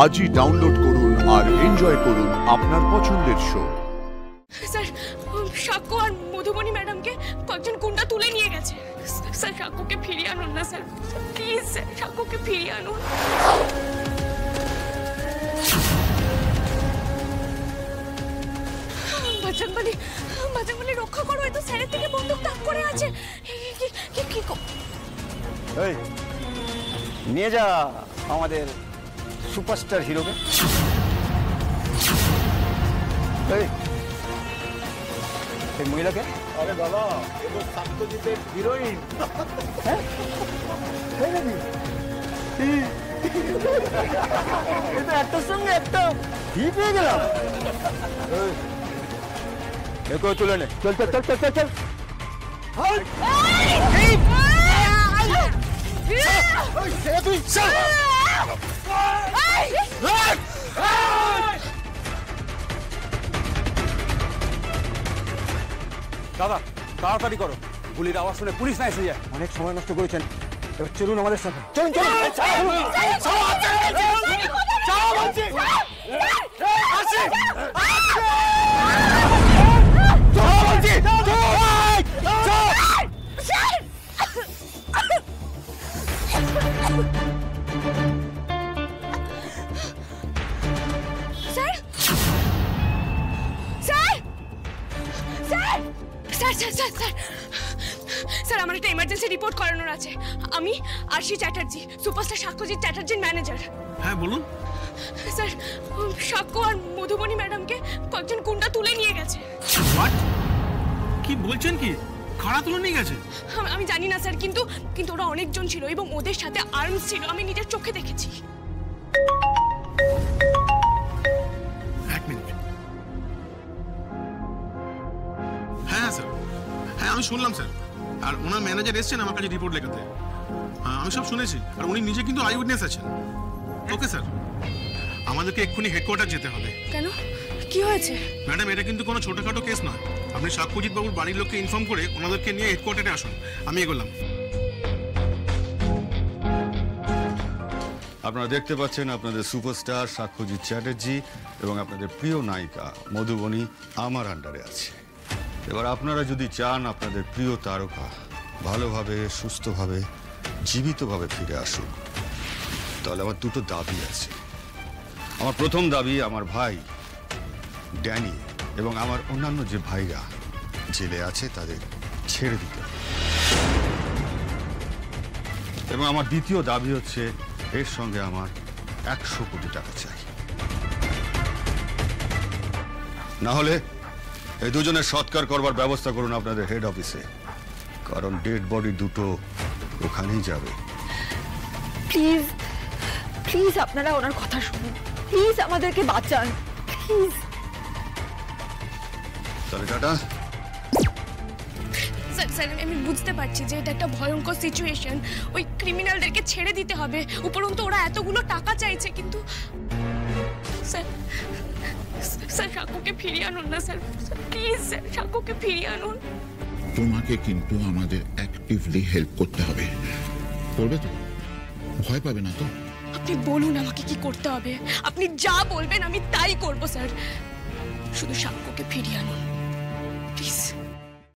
আজই ডাউনলোড করুন আর এনজয় করুন আপনার পছন্দের শো। স্যার, সাক্ষ্য আর মধুবনী ম্যাডামকে কয়েকজন গুন্ডা তুলে নিয়ে গেছে। স্যার, সাক্ষ্যকে ফিরিয়ে আনুন না স্যার, প্লিজ স্যার, সাক্ষ্যকে ফিরিয়ে আনুন। বাচ্চাগুলি রক্ষা করো, এত স্যারের থেকে বন্দুক তাক করে আছে। এই নিয়ে যা আমাদের সুপারস্টার হিরোকে। এই মহিলাকে? আরে বাবা, এ তো সত্যজিতের হিরোইন। এটা একটার সঙ্গে একটা হিট হয়ে গেলাম। একে তুলে নে, চল চল চল চল চল চল। দাদা তাড়াতাড়ি করো, গুলির আওয়াজ শুনে পুলিশ না এসে যায়। অনেক সময় নষ্ট করেছেন, এবার চলুন আমাদের সাথে। চলুন চলুন। স্যার, আমার একটা ইমার্জেন্সি রিপোর্ট করানোর আছে। আমি আরশি চ্যাটার্জি, সুপারস্টার সাক্ষ্যজিৎ চ্যাটার্জির ম্যানেজার। হ্যাঁ বলুন। স্যার, সাক্ষ্য আর মধুবনী ম্যাডামকে কয়েকজন গুন্ডা তুলে নিয়ে গেছে। কি বলছেন? কি খাড়া তুলে নিয়ে গেছে? আমি জানি না স্যার, কিন্তু ওরা অনেকজন ছিল এবং ওদের সাথে আর্মস ছিল, আমি নিজের চোখে দেখেছি। এক মিনিট। হ্যাঁ স্যার, হ্যাঁ আমি শুনলাম স্যার, আর ওনার ম্যানেজার এসেছেন আমার কাছে রিপোর্ট লেখাতে। আমি সব শুনেছি, আর উনি নিজে কিন্তু আই উইটনেস আছেন। ওকে স্যার, আমাদেরকে এক্ষুনি হেডকোয়ার্টার যেতে হবে। কেন, কি হয়েছে? ম্যাডাম, এটা কিন্তু কোনো ছোটখাটো কেস নয়। আপনি সাক্ষ্যজিৎ বাবুর বাড়ির লোককে ইনফর্ম করে ওনাদেরকে নিয়ে হেডকোয়ার্টারে আসুন। আমি এগোলাম। আপনারা দেখতে পাচ্ছেন আপনাদের সুপারস্টার সাক্ষ্যজিৎ চ্যাটার্জি এবং আপনাদের প্রিয় নায়িকা মধুবনী আমার আন্ডারে আছে। এবার আপনারা যদি চান আপনাদের প্রিয় তারকা ভালোভাবে, সুস্থভাবে, জীবিতভাবে ফিরে আসুন, তাহলে আমার দুটো দাবি আছে। আমার প্রথম দাবি, আমার ভাই ড্যানি এবং আমার অন্যান্য যে ভাইরা জেলে আছে তাদের ছেড়ে দিতে হবে। এবং আমার দ্বিতীয় দাবি হচ্ছে, এর সঙ্গে আমার 100 কোটি টাকা চাই। না হলে এই দুজনের সৎকার করবার ব্যবস্থা করুন আপনাদের হেড অফিসে, কারণ ডেড বডি দুটো ওখানেই যাবে। প্লিজ প্লিজ আপনারা ওনার কথা শুনুন, প্লিজ আমাদেরকে বাঁচান, প্লিজ। তাহলে টাটা। স্যার, আমি বুঝতে পারছি যে এটা একটা ভয়ঙ্কর সিচুয়েশন, ওই ক্রিমিনালদেরকে ছেড়ে দিতে হবে, উপরন্তু ওরা এতগুলো টাকা চাইছে, কিন্তু স্যার, সাক্ষ্যকে ফিরিয়ে আনুন না স্যার, প্লিজ স্যার, সাক্ষ্যকে ফিরিয়ে আনুন। তোমাকে কিন্তু আমাদের অ্যাক্টিভলি হেল্প করতে হবে, করবে তো? ভয় পাবে না তো? আপনি বলুন আমাকে কি করতে হবে, আপনি যা বলবেন আমি তাই করব স্যার, শুধু সাক্ষ্যকে ফিরিয়ে আনুন প্লিজ।